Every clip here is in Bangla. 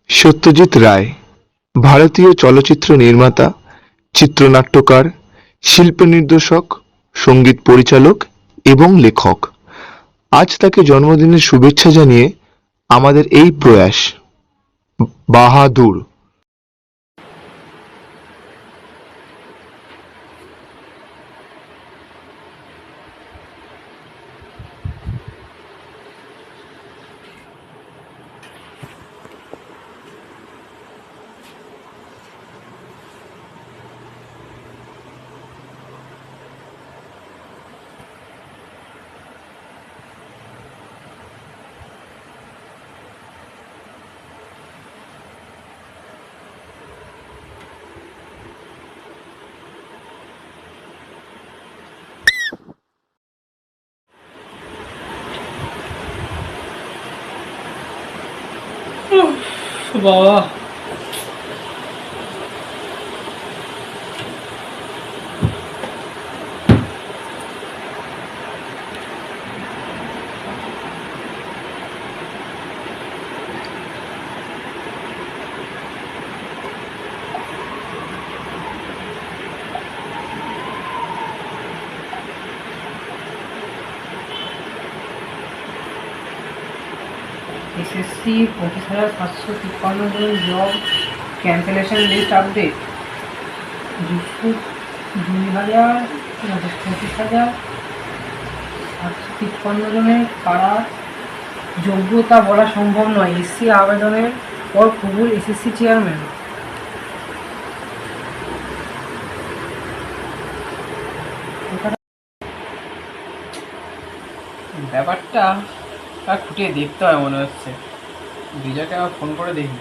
সত্যজিৎ রায় ভারতীয় চলচ্চিত্র নির্মাতা, চিত্রনাট্যকার, শিল্প নির্দেশক, সঙ্গীত পরিচালক এবং লেখক। আজ তাকে জন্মদিনের শুভেচ্ছা জানিয়ে আমাদের এই প্রয়াস। বাহাদুর। বাবা, এসএসসি 25,753 জন জব ক্যান্সেলেশন লিস্ট আপডেট। 25,753 জনের কারা যোগ্যতা বলা সম্ভব নয়। এসসি আবেদনের পর কবুল এসএসসি চেয়ারম্যান। ব্যাপারটা খুঁটিয়ে দেখতে হয় মনে হচ্ছে। বিজয়কে আবার ফোন করে দেখি।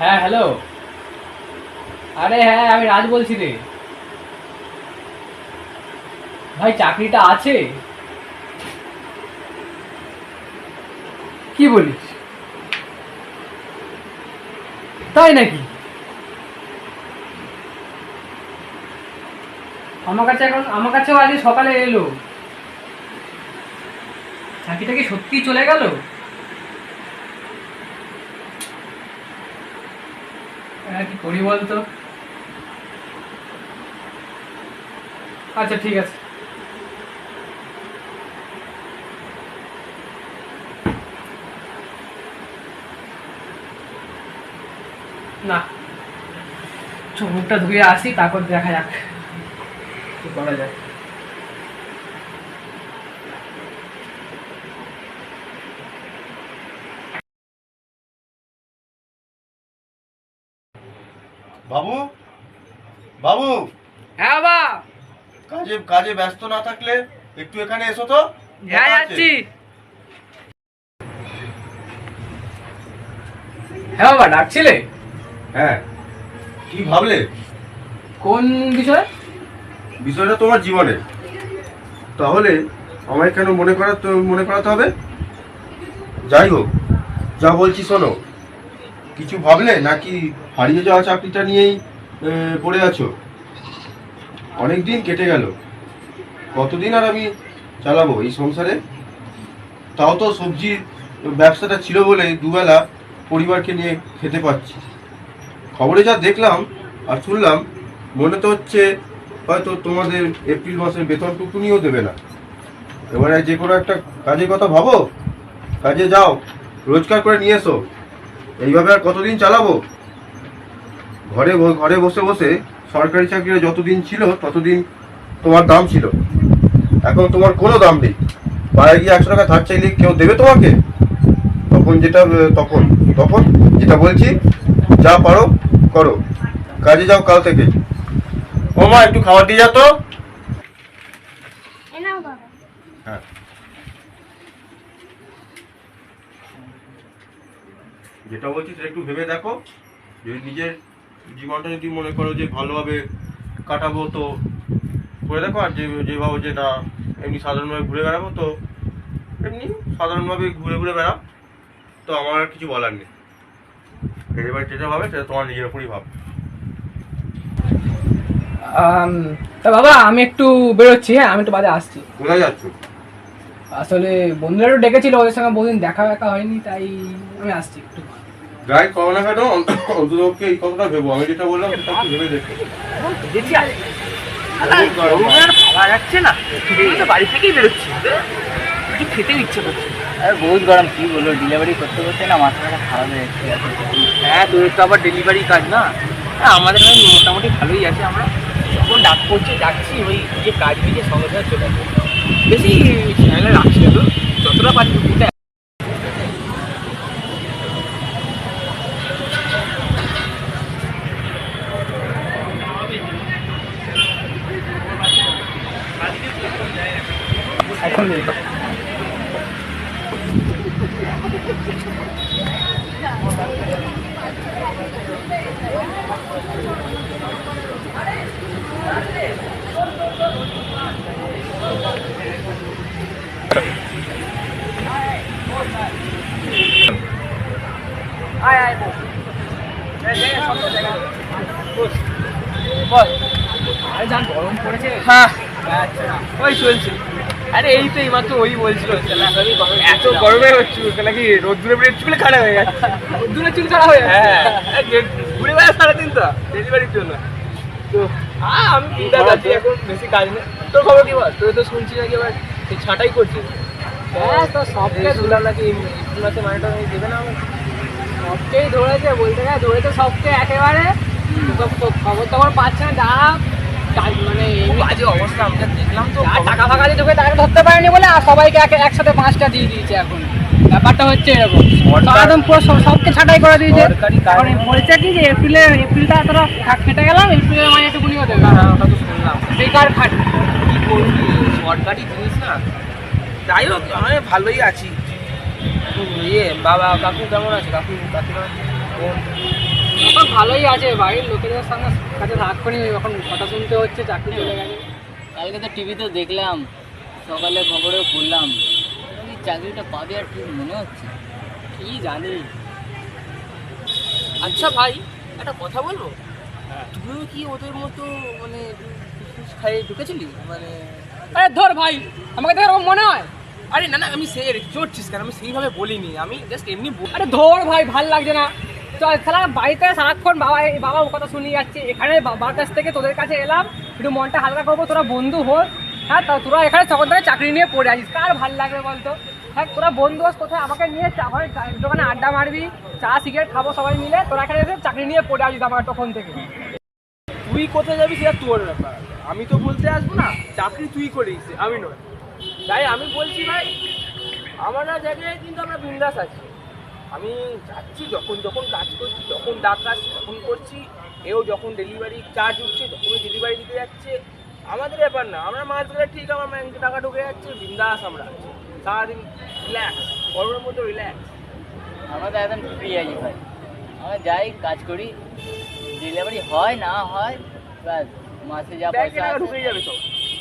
হ্যাঁ, হ্যালো। আরে হ্যাঁ, আমি রাজ বলছি রে। ভাই, চাকরিটা আছে? কি বলিস? তাই নাকি? আমার কাছেও আজ সকালে এলো। চাকরিটা কি সত্যি চলে গেল? কি করি বলতো? আচ্ছা, ঠিক আছে। না, চোখটা ধুয়ে আসি, তারপর দেখা যাক কি করা যায়। বাবু, বাবু, হ্যাঁ বাবা। কাজে কাজে ব্যস্ত না থাকলে একটু এখানে এসো তো। হ্যাঁ, কথা আছে। যাচ্ছি। হ্যাঁ বাবা, ডাকছিলে? হ্যাঁ, কি ভাবলে? কোন বিষয়? বিষয়টা তোমার জীবনে। তাহলে আমায় কেন মনে করাতে হবে? যাই হোক, যা বলছি শোনো। কিছু ভাবলে নাকি হারিয়ে যাওয়া চাকরিটা নিয়েই পড়ে আছো? অনেক দিন কেটে গেল, কতদিন আর আমি চালাবো এই সংসারে? তাও তো সবজির ব্যবসাটা ছিল বলে দুবেলা পরিবারকে নিয়ে খেতে পাচ্ছি। খবরে যা দেখলাম আর শুনলাম, মনে তো হচ্ছে হয়তো তোমাদের এপ্রিল মাসের বেতনটুকুনিও দেবে না। এবারে যে কোনো একটা কাজের কথা ভাবো, কাজে যাও, রোজগার করে নিয়ে এসো। এইভাবে আর কতদিন চালাবো? ঘরে বসে বসে সরকারি চাকরিটা যতদিন ছিল ততদিন তোমার দাম ছিল, এখন তোমার কোনো দাম নেই। বাইরে গিয়ে 100 টাকা ধার চাইলে কেউ দেবে তোমাকে? তখন তখন যেটা বলছি, যা পারো করো, কাজে যাও কাল থেকে। ও মা, একটু খাবার দিয়ে যা তো। হ্যাঁ, যেটা বলছি সেটা একটু ভেবে দেখো। যদি নিজের জীবনটা যদি মনে করো যে ভালোভাবে কাটাবো, তো করে দেখো। আর যে ভাবো যে না, এমনি সাধারণভাবে ঘুরে বেড়াবো, তো এমনি সাধারণভাবে ঘুরে ঘুরে বেড়াও। তো আমার আর কিছু বলার নেই। এবার যেটা ভাবে সেটা তোমার নিজের উপরই ভাব। তা বাবা আমি একটু বেরোচ্ছি, হ্যাঁ আমি একটু বাদে আসছি। কোথায় যাচ্ছ? আসলে বন্ধুরা একটু ডেকেছিল, ওদের সঙ্গে বহুদিন দেখা হয়নি, তাই আমি আসছি একটু। যাই করো না কেন, অন্ততপক্ষে এই কথাটা ভেবো, আমি যেটা বললাম সেটা একটু ভেবে দেখো। পাওয়া যাচ্ছে না, তো বাড়ি থেকেই বেরোচ্ছি, কিছু খেতেও ইচ্ছে করছে। আরে বহুত গরম, কি বলবো, ডেলিভারি করতে করতে না মাথাটা খারাপ হয়ে যাচ্ছে। হ্যাঁ তোর তো আবার ডেলিভারি কাজ না। হ্যাঁ আমাদের এখানে মোটামুটি ভালোই আছে, আমরা যখন ডাক করছি যাচ্ছি, ওই যে কাজ দিয়ে সঙ্গে সঙ্গে চলে আসে। বেশি ঝামেলা রাখছি না তো, যতটা পারি টুকুটা। এখন যা গরম পড়েছে। হ্যাঁ ওই চলছে। আরে এই তো এইমাত্র ওই বলছিল এত গরমে হচ্ছে নাকি রোদ্দুরে বেরিয়ে চুল খারাপ হয়ে গেছে। রোদ্দুরে চুল ছাড়া হয়ে যাচ্ছে। হ্যাঁ ঘুরে বেড়া সারাদিন তো ডেলিভারির জন্য। তো আমি বিন্দাস আছি, এখন বেশি কাজ নেই। তোর খবর কি বল? তুই তো শুনছি নাকি এবার ছাঁটাই করছিস। হ্যাঁ তো সবকে শুনলাম নাকি এপ্রিল মাসে মানেটা দেবে না আমাকে। সবকেই ধরেছে, বলতে গেলে ধরেছে সবকে একেবারে। খবর টবর পাচ্ছে না, যা মানে বাজে অবস্থা আমরা দেখলাম তো। যা টাকা ফাঁকা দিয়ে ঢুকে তাকে ধরতে পারেনি বলে আর সবাইকে একসাথে 5টা দিয়ে দিয়েছে। এখন ব্যাপারটা হচ্ছে এরকম, একদম পুরো সবকে ছাঁটাই করে দিয়েছে। এখন বলছে কি যে এপ্রিলটা তোরা খেটে গেলাম, এপ্রিলের মানে একটুকুনি হতে ওটা তো শুনলাম। বেকার খাট কি করবি, সরকারি জিনিস না। যাই হোক আমি ভালোই আছি। ইয়ে বাবা কাকু কেমন আছে? কাকিমা এখন ভালোই আছে, বাড়ির লোকেদের সঙ্গে কাছে রাখনি, এখন কথা শুনতে হচ্ছে চাকরি চলে গেছে। কালকে তো টিভিতে দেখলাম, সকালে খবরেও পড়লাম, চাকরিটা পাবে আর ঠিক মনে হচ্ছে। কি জানি। আচ্ছা ভাই একটা কথা বলবো, তুইও কি ওদের মতো মানে খাইয়ে ঢুকেছিলি মানে? আরে ধর ভাই, আমাকে দেখে এরকম মনে হয়? আরে না না, আমি সে চড়ছিস কেন, আমি সেইভাবে বলিনি, আমি জাস্ট এমনি আরে ধর ভাই, ভাল লাগছে না। চল সারা বাড়িতে সারাক্ষণ বাবা ও কথা শুনিয়ে যাচ্ছে, এখানে বাবার কাছ থেকে তোদের কাছে এলাম, একটু মনটা হালকা করবো, তোরা বন্ধু হোক। হ্যাঁ তা তোরা এখানে তখন ধরে চাকরি নিয়ে পড়ে আছিস, কার ভাল লাগবে বলতো? হ্যাঁ তোরা বন্ধু হোস, কোথায় আমাকে নিয়ে দোকানে আড্ডা মারবি, চা সিগারেট খাবো সবাই মিলে, তোরা এখানে এসে চাকরি নিয়ে পড়ে আছিস আমার তখন থেকে। তুই কোথায় যাবি সেটা তোর ব্যাপার, আমি তো বলতে আসবো না। চাকরি তুই করিস, আমি নয়। তাই আমি বলছি ভাই, আমার জায়গায় কিন্তু আমরা বিন্দাস আছি। আমি যাচ্ছি, যখন যখন কাজ করছি, যখন ডাকাস তখন করছি। এও যখন ডেলিভারি চার্জ উঠছে তখনই ডেলিভারি দিতে যাচ্ছে। আমাদের ব্যাপার না, আমরা মাছ ধরে ঠিক আমার ব্যাংকে টাকা ঢুকে যাচ্ছে, বিন্দাস আমরা আছি সারাদিন রিল্যাক্স, গরমের মতো রিল্যাক্স। আমরা তো একদম ফ্রি আছি ভাই, আমরা যাই কাজ করি, ডেলিভারি হয় না হয় ব্যাস, মাসে যা ব্যাংকে পয়সা টাকা আসে ঢুকে যাবে তো।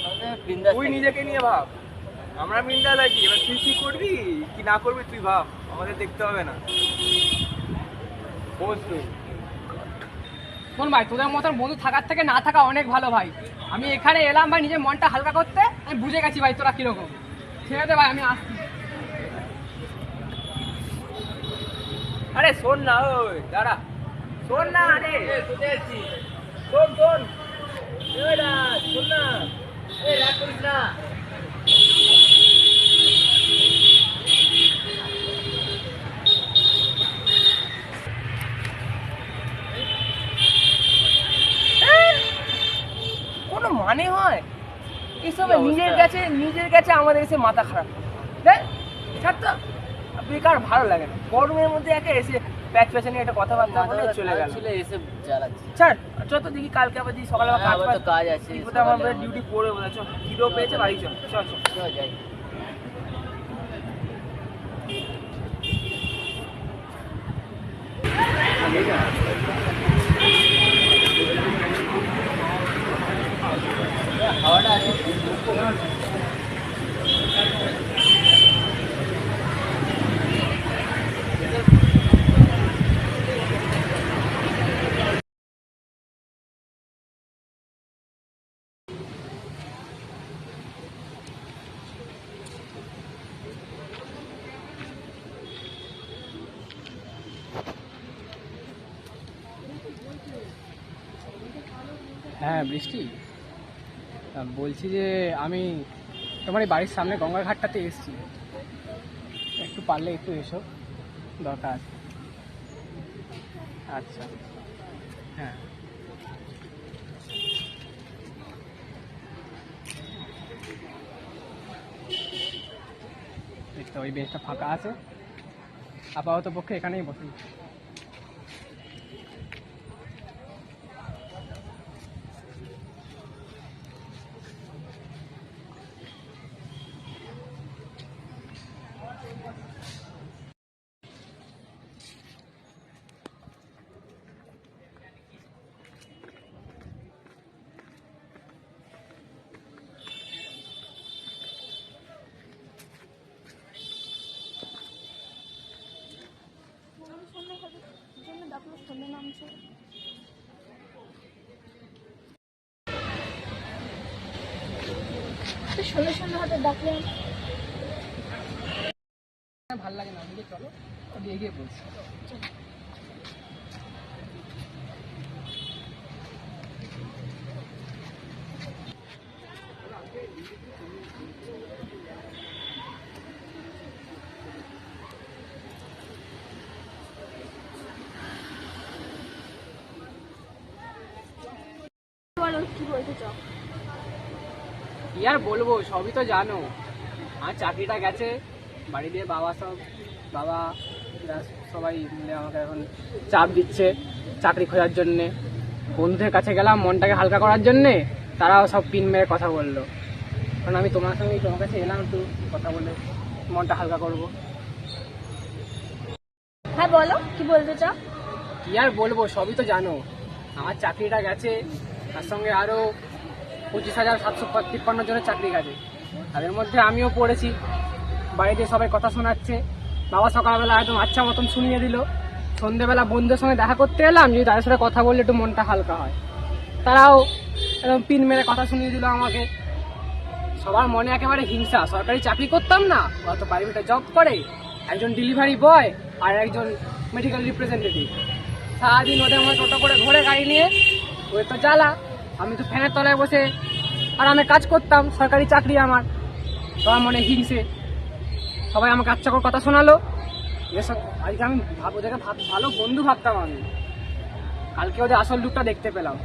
আমাদের বিন্দাস তুই থাকি। নিজেকে নিয়ে ভাব, আমরা বিন্দাস আছি। এবার তুই কি করবি কি না করবি তুই ভাব, আমাদের দেখতে হবে না। বোঝ তুই। শোন ভাই, তোদের মতন বন্ধু থাকার থেকে না থাকা অনেক ভালো ভাই। আমি এখানে এলাম ভাই নিজের মনটা হালকা করতে, আমি বুঝে গেছি ভাই তোরা কিরকম। ঠিক আছে ভাই, আমি আসছি। আরে শোন না, ওই দাঁড়া, শোন না, আরে কোথায় আছিস? শোন শোন, এই না, শোন না, এই রাগ করিস না। কোনো মানে হয় এসব? নিজের কাছে আমাদের এসে মাথা খারাপ দেখ, ছাড়তো বেকার, ভালো লাগে না। গরমের মধ্যে একে এসে প্যাচ নিয়ে একটা কথাবার্তা বলে চলে গেল। ছিল এসে জ্বালাচ্ছে। ছাড়, চল তো দেখি কালকে আবার দেখি সকালে হ্যাঁ, আবার তো কাজ আছে, আমার সকালে ডিউটি পড়ে বলে চল, খিদেও পেয়েছে, বাড়ি চল চল চল। চল যাই। হাওয়াটা আছে। হ্যাঁ বৃষ্টি, বলছি যে আমি তোমার এই বাড়ির সামনে গঙ্গার ঘাটটাতে এসেছি, একটু পারলে একটু এসো, দরকার আছে। আচ্ছা, হ্যাঁ তো ওই বেঞ্চটা ফাঁকা আছে, আপাতত পক্ষে এখানেই বসি। সন্ধ্যে সন্ধ্যে হয়তো ডাকলেন। ভাল লাগে না, আমাকে চলো আমি এগিয়ে বলছি। বলো কি বলতে চাও? কি আর বলবো, সবই তো জানো। আমার চাকরিটা গেছে, বাড়ি দিয়ে বাবা সবাই মিলে আমাকে এখন চাপ দিচ্ছে চাকরি খোঁজার জন্যে। বন্ধুদের কাছে গেলাম মনটাকে হালকা করার জন্যে, তারাও সব পিন মেরে কথা বললো। কারণ আমি তোমার কাছে এলাম একটু কথা বলে মনটা হালকা করবো। হ্যাঁ বলো কি বলতে চাও? কি আর বলবো, সবই তো জানো। আমার চাকরিটা গেছে, তার সঙ্গে আরও 25,753 জনের চাকরি গেছে, তাদের মধ্যে আমিও পড়েছি। বাড়িতে সবাই কথা শোনাচ্ছে, বাবা সকালবেলা একদম আচ্ছা মতন শুনিয়ে দিল। সন্ধ্যেবেলা বন্ধুদের সঙ্গে দেখা করতে এলাম, যদি তাদের সাথে কথা বললে একটু মনটা হালকা হয়, তারাও একদম পিন মেরে কথা শুনিয়ে দিল আমাকে। সবার মনে একেবারে হিংসা। সরকারি চাকরি করতাম না, অত প্রাইভেটে জব করে, একজন ডেলিভারি বয় আর একজন মেডিকেল রিপ্রেজেন্টেটিভ। সারাদিন ওদের মধ্যে টোটো করে ঘোরে গাড়ি নিয়ে, ওই তো জ্বালা। আমি তো ফ্যানের তলায় বসে আরামে কাজ করতাম, সরকারি চাকরি আমার। সবার মনে হিংসে, সবাই আমাকে আচ্ছা করে কথা শোনালো। এসব আজকে আমি ওদেরকে ভালো বন্ধু ভাবতাম আমি, কালকে ওদের আসল লুকটা দেখতে পেলাম।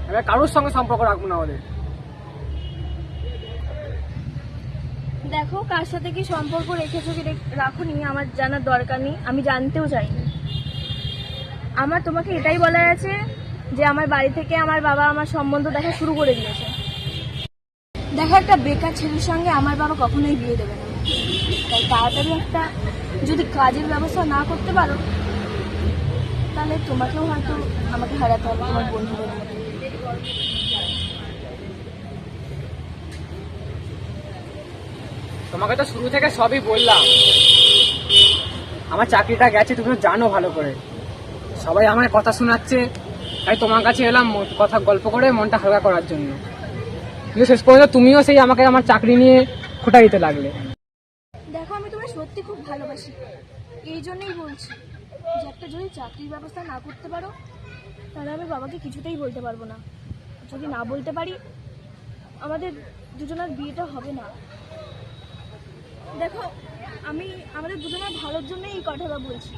এবার কারোর সঙ্গে সম্পর্ক রাখবো না ওদের। দেখো কার সাথে কি সম্পর্ক রেখেছো কি রাখোনি আমার জানার দরকার নেই, আমি জানতেও চাইনি। আমার তোমাকে এটাই বলা আছে যে আমার বাড়ি থেকে আমার বাবা আমার সম্বন্ধ দেখা শুরু করে দিয়েছে। দেখো একটা বেকার ছেলের সঙ্গে আমার বাবা কখনোই বিয়ে দেবে না, তাই তাড়াতাড়ি একটা যদি কাজের ব্যবস্থা না করতে পারো তাহলে তোমাকেও হয়তো আমাকে হারাতে হবে তোমার বন্ধুদের মধ্যে। তোমাকে তো শুরু থেকে সবই বললাম, আমার চাকরিটা গেছে, তুমি তো জানো ভালো করে। সবাই আমার কথা শোনাচ্ছে, তাই তোমার কাছে এলাম কথা গল্প করে মনটা হালকা করার জন্য। কিন্তু শেষ পর্যন্ত তুমিও সেই আমাকে আমার চাকরি নিয়ে খোঁটা দিতে লাগলে। দেখো আমি তোমায় সত্যি খুব ভালোবাসি, এই জন্যই বলছি যে একটা যদি চাকরির ব্যবস্থা না করতে পারো তাহলে আমি বাবাকে কিছুতেই বলতে পারবো না। যদি না বলতে পারি আমাদের দুজনের বিয়েটা হবে না। দেখো আমি আমাদের দুজনের ভালোর জন্যই এই কথাটা বলছি,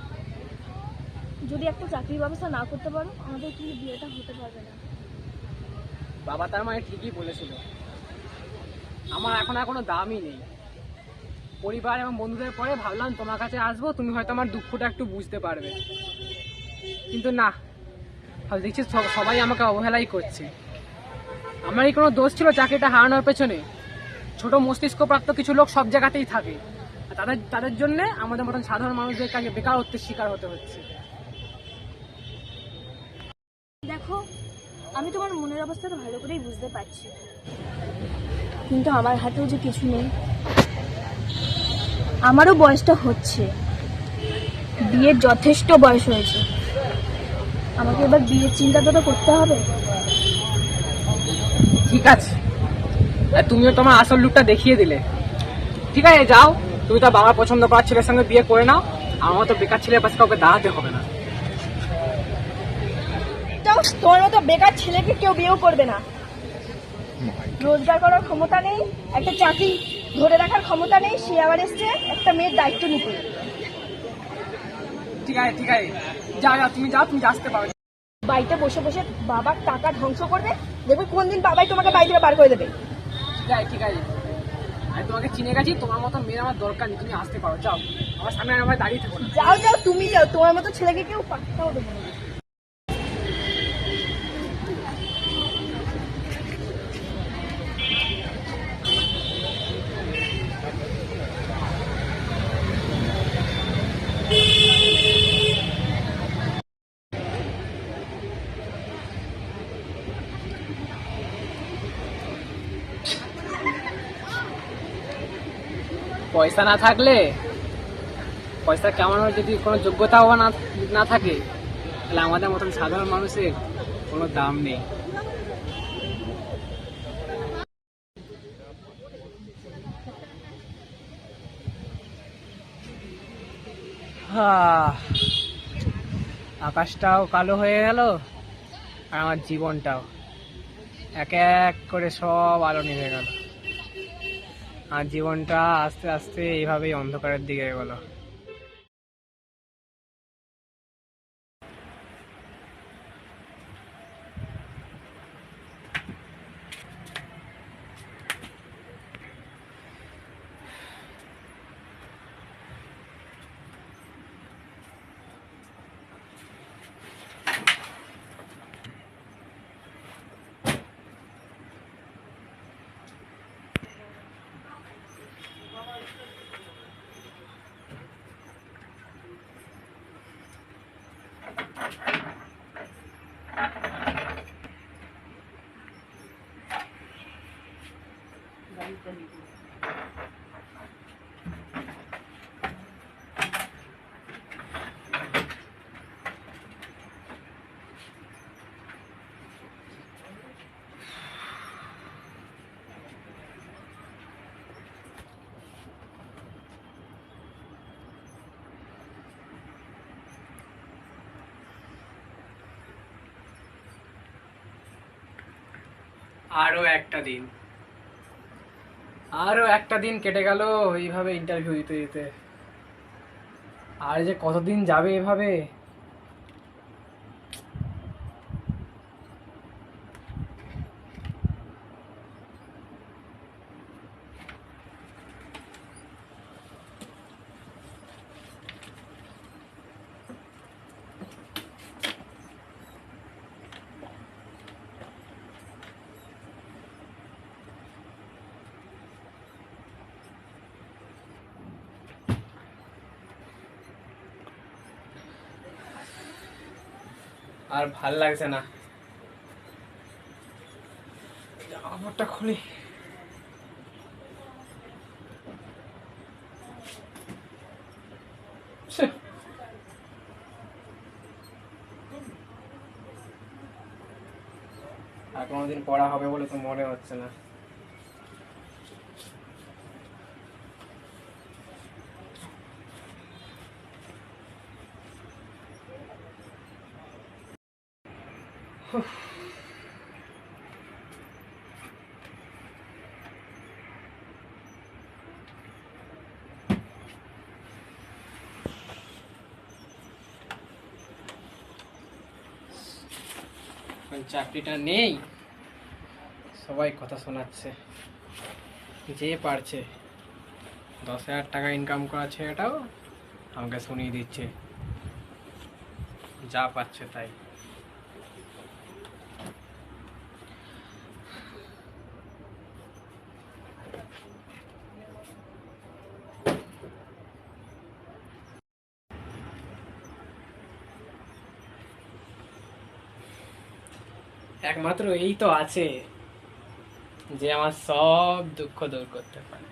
যদি একটা চাকরির ব্যবস্থা না করতে পারো আমাদের কিন্তু বিয়েটা হতে পারবে না। বাবা তার মানে ঠিকই বলেছিল, আমার এখন আর কোনো দামই নেই। পরিবার এবং বন্ধুদের পরে ভাবলাম তোমার কাছে আসবো, তুমি হয়তো আমার দুঃখটা একটু বুঝতে পারবে। কিন্তু না, দেখছি সবাই আমাকে অবহেলাই করছে। আমারই কোনো দোষ ছিল চাকরিটা হারানোর পেছনে? ছোট মস্তিষ্কপ্রাপ্ত কিছু লোক সব জায়গাতেই থাকে, তাদের জন্য আমাদের মতন সাধারণ মানুষদের কাছে বেকারত্বের শিকার হতে হচ্ছে। দেখো আমি তোমার মনের অবস্থাটা ভালো করেই বুঝতে পারছি, কিন্তু আমার হাতেও যে কিছু নেই। আমারও বয়সটা হচ্ছে, বিয়ের যথেষ্ট বয়স হয়েছে, আমাকে এবার বিয়ের চিন্তাটা তো করতে হবে। ঠিক আছে, তুমিও তোমার আসল লুকটা দেখিয়ে দিলে। ঠিক আছে যাও, তুমি তো বাবার পছন্দ করার ছেলের সঙ্গে বিয়ে করে নাও, আমার তো বেকার ছেলের পাশে কাউকে দাঁড়াতে হবে না। তাও তোমার মতো বেকার ছেলেকে কেউ বিয়েও করবে না। রোজগার করার ক্ষমতা নেই, একটা চাকরি ধরে রাখার ক্ষমতা নেই, সে আবার এসছে একটা মেয়ের দায়িত্ব নিতে। ঠিক আছে ঠিক আছে, যাও তুমি যাও, তুমি আসতে পারো। বাড়িতে বসে বসে বাবার টাকা ধ্বংস করবে, দেখবে কোন দিন বাবাই তোমাকে বাড়ি থেকে বার করে দেবে। ঠিক আছে ঠিক আছে, আমি তোমাকে চিনে গেছি, তোমার মতো মেয়ের আমার দরকার নেই, তুমি আসতে পারো, যাও আমার সামনে আমার দাঁড়িয়ে থাকো না। যাও যাও, তুমি যাও, তোমার মতো ছেলেকে কেউ পাত্তাও দেবে না। পয়সা না থাকলে, পয়সা কামানোর যদি কোনো যোগ্যতাও না না থাকে, তাহলে আমাদের মতন সাধারণ মানুষের কোনো দাম নেই। আকাশটাও কালো হয়ে গেল, আর আমার জীবনটাও এক এক করে সব আলো নিভে গেল। আর জীবনটা আস্তে আস্তে এইভাবেই অন্ধকারের দিকে এগোলো। আরো একটা দিন, আরো একটা দিন কেটে গেল এইভাবে ইন্টারভিউ দিতে দিতে। আর যে কতদিন যাবে এভাবে। আর ভাল লাগছে না, জামাকাপড়টা খুলি। ছে। আর কোনোদিন পড়া হবে বলে তো মনে হচ্ছে না। চাকরিটা নেই, সবাই কথা শোনাচ্ছে, যে পারছে 10,000 টাকা ইনকাম করা ছেলেটাও আমাকে শুনিয়ে দিচ্ছে যা পাচ্ছে তাই। একমাত্র এই তো আছে যে আমার সব দুঃখ দূর করতে পারে।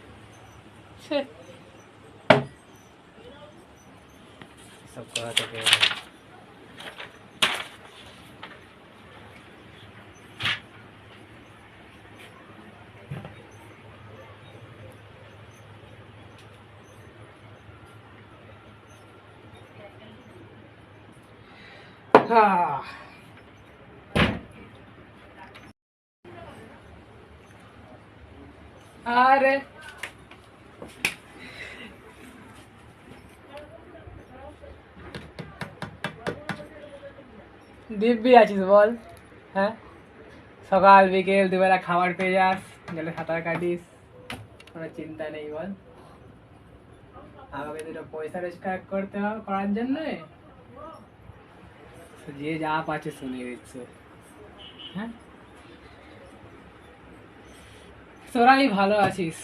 সব কথা থেকে আরে দিব্যি আছিস বল। হ্যাঁ, সকাল বিকেল দুবেলা খাবার পেয়ে যাস, গেলে সাঁতার কাটিস, কোনো চিন্তা নেই বল। আমাকে দুটো পয়সা রোজগার করতে হবে করার জন্য, যে যা পাচ্ছে শুনিয়ে দিচ্ছে। হ্যাঁ, তোরাই ভালো আছিস।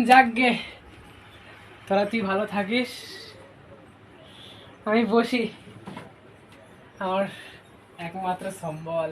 যাকগে, তোরা তুই ভালো থাকিস। আমি বসি, আমার একমাত্র সম্বল।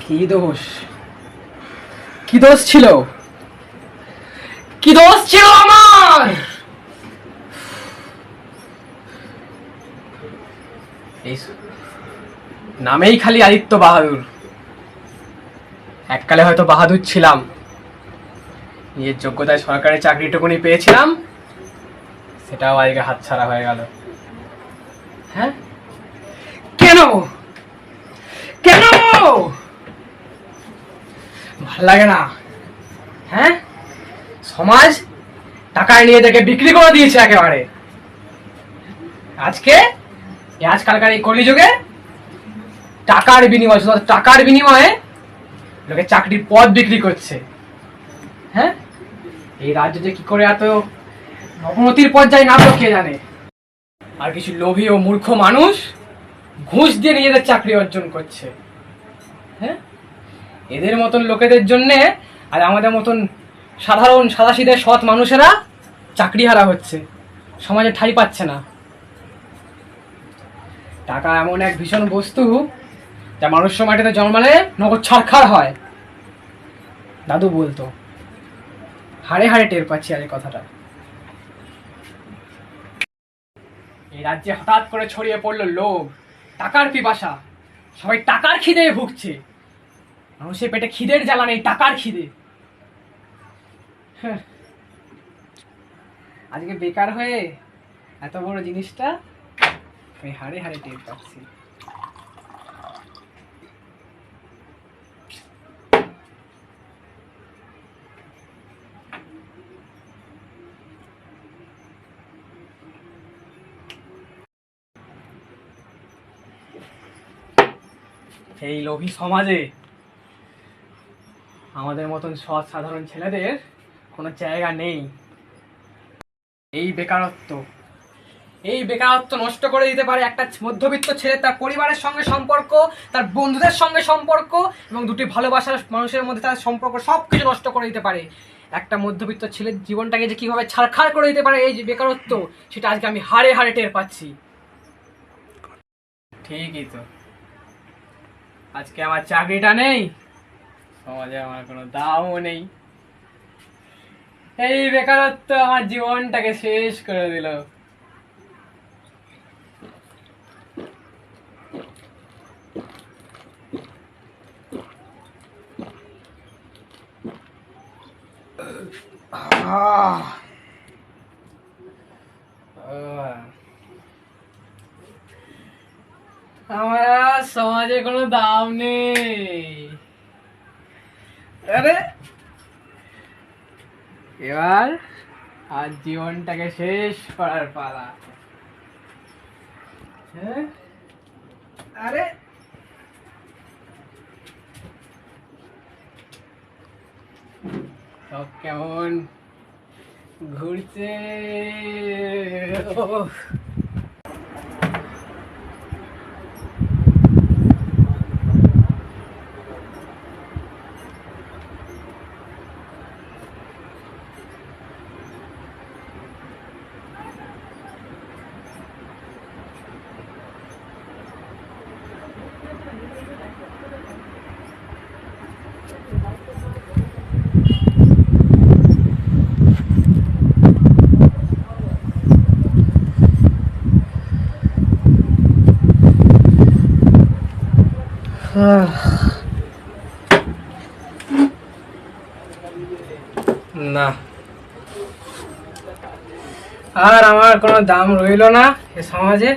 কি দোষ, কি দোষ ছিল, কি দোষ ছিল আমার? এই নামেই খালি আদিত্য বাহাদুর। এককালে হয়তো বাহাদুর ছিলাম, নিজের যোগ্যতায় সরকারি চাকরিটুকুনি পেয়েছিলাম, সেটাও আজকে হাতছাড়া হয়ে গেল। হ্যাঁ, কেন কেন ভাল লাগে না? হ্যাঁ, সমাজ টাকায় নিয়ে দেখে বিক্রি করে দিয়েছে একেবারে। আজকে আজকালকার এই কলিযুগে টাকার বিনিময়ে, শুধু টাকার বিনিময়ে লোকে চাকরির পদ বিক্রি করছে। হ্যাঁ, এই রাজ্য যে কি করে এত অবনতির পর্যায়ে নামলো কে জানে। আর কিছু লোভী ও মূর্খ মানুষ ঘুষ দিয়ে নিজেদের চাকরি অর্জন করছে। হ্যাঁ, এদের মতন লোকেদের জন্যে আর আমাদের মতন সাধারণ সাদাসিধে সৎ মানুষেরা চাকরি হারা হচ্ছে, সমাজে ঠাঁই পাচ্ছে না। টাকা এমন এক ভীষণ বস্তু যা মানুষ্য মাটিতে জন্মালে নগদ ছাড়খাড় হয়। দাদু বলতো, হাড়ে হাড়ে টের পাচ্ছি আর এই কথাটা। এই রাজ্যে হঠাৎ করে ছড়িয়ে পড়লো লোভ, টাকার পিপাসা। সবাই টাকার খিদে ভুগছে। মানুষের পেটে খিদের জ্বালা নেই, টাকার খিদে। হ্যাঁ, আজকে বেকার হয়ে এত বড় জিনিসটা আমি হাড়ে হাড়ে টের পাচ্ছি। এই লোভী সমাজে আমাদের মতন সৎ সাধারণ ছেলেদের কোনো জায়গা নেই। এই বেকারত্ব নষ্ট করে দিতে পারে একটা মধ্যবিত্ত ছেলে, তার পরিবারের সঙ্গে সম্পর্ক, তার বন্ধুদের সঙ্গে সম্পর্ক এবং দুটি ভালোবাসার মানুষের মধ্যে তার সম্পর্ক, সবকিছু নষ্ট করে দিতে পারে। একটা মধ্যবিত্ত ছেলের জীবনটাকে যে কিভাবে ছারখার করে দিতে পারে এই যে বেকারত্ব, সেটা আজকে আমি হাড়ে হাড়ে টের পাচ্ছি। ঠিকই তো, আজকে আমার চাকরিটা নেই, সমাজে আমার কোনো দামও নেই। এই বেকারত্ব আমার জীবনটাকে শেষ করে দিল। আমার সমাজে কোনো দাম নেই। আরে এবার আজ জীবনটাকে শেষ করার পালা। হ্যাঁ, আরে সব কেমন ঘুরছে। না, আর আমার কোনো দাম রইল না এ সমাজে।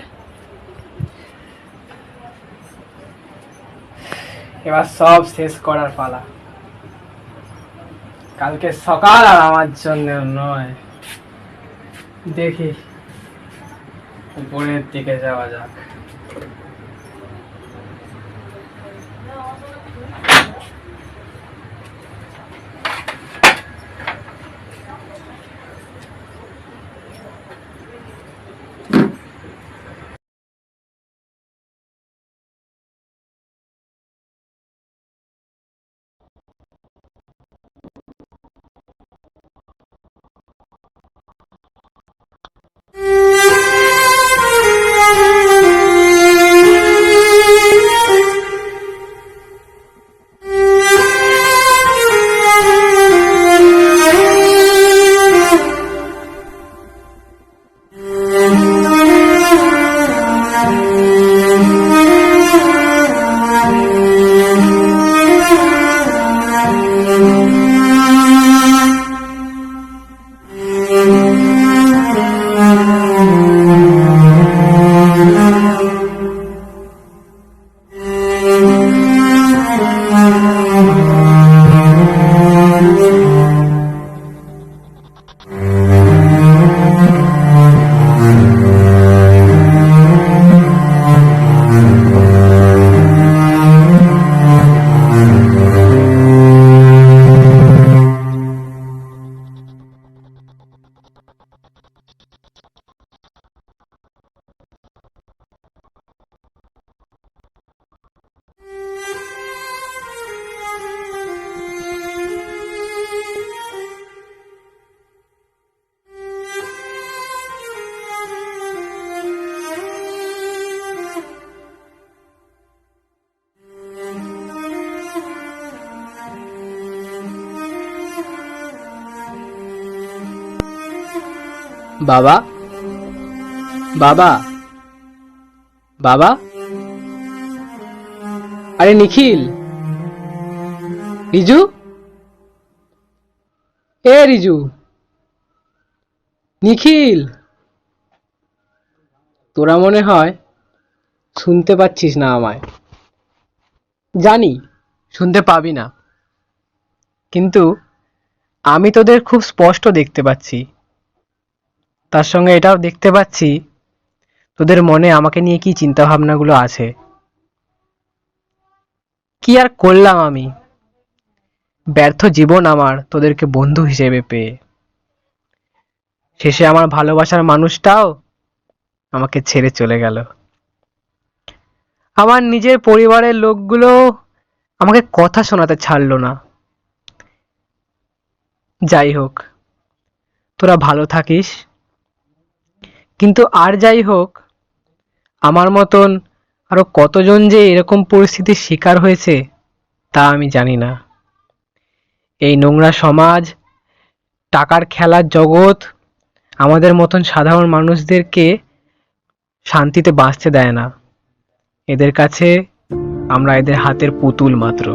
এবার সব শেষ করার পালা। কালকে সকাল আর আমার জন্য নয়, দেখি উপরের দিকে যাওয়া যাক। বাবা, বাবা, বাবা, আরে নিখিল, রিজু, রিজু, নিখিল, তোরা মনে হয় শুনতে পাচ্ছিস না আমায়। জানি শুনতে পাবি না, কিন্তু আমি তোদের খুব স্পষ্ট দেখতে পাচ্ছি। তার সঙ্গে এটাও দেখতে পাচ্ছি তোদের মনে আমাকে নিয়ে কি চিন্তা ভাবনাগুলো আছে। কি আর করলাম আমি, ব্যর্থ জীবন আমার তোদেরকে বন্ধু হিসেবে পেয়ে। শেষে আমার ভালোবাসার মানুষটাও আমাকে ছেড়ে চলে গেল। আমার নিজের পরিবারের লোকগুলো আমাকে কথা শোনাতে ছাড়লো না। যাই হোক, তোরা ভালো থাকিস। কিন্তু আর যাই হোক, আমার মতন আরো কতজন যে এরকম পরিস্থিতির শিকার হয়েছে তা আমি জানি না। এই নোংরা সমাজ, টাকার খেলার জগৎ আমাদের মতন সাধারণ মানুষদেরকে শান্তিতে বাঁচতে দেয় না। এদের কাছে আমরা এদের হাতের পুতুল মাত্র।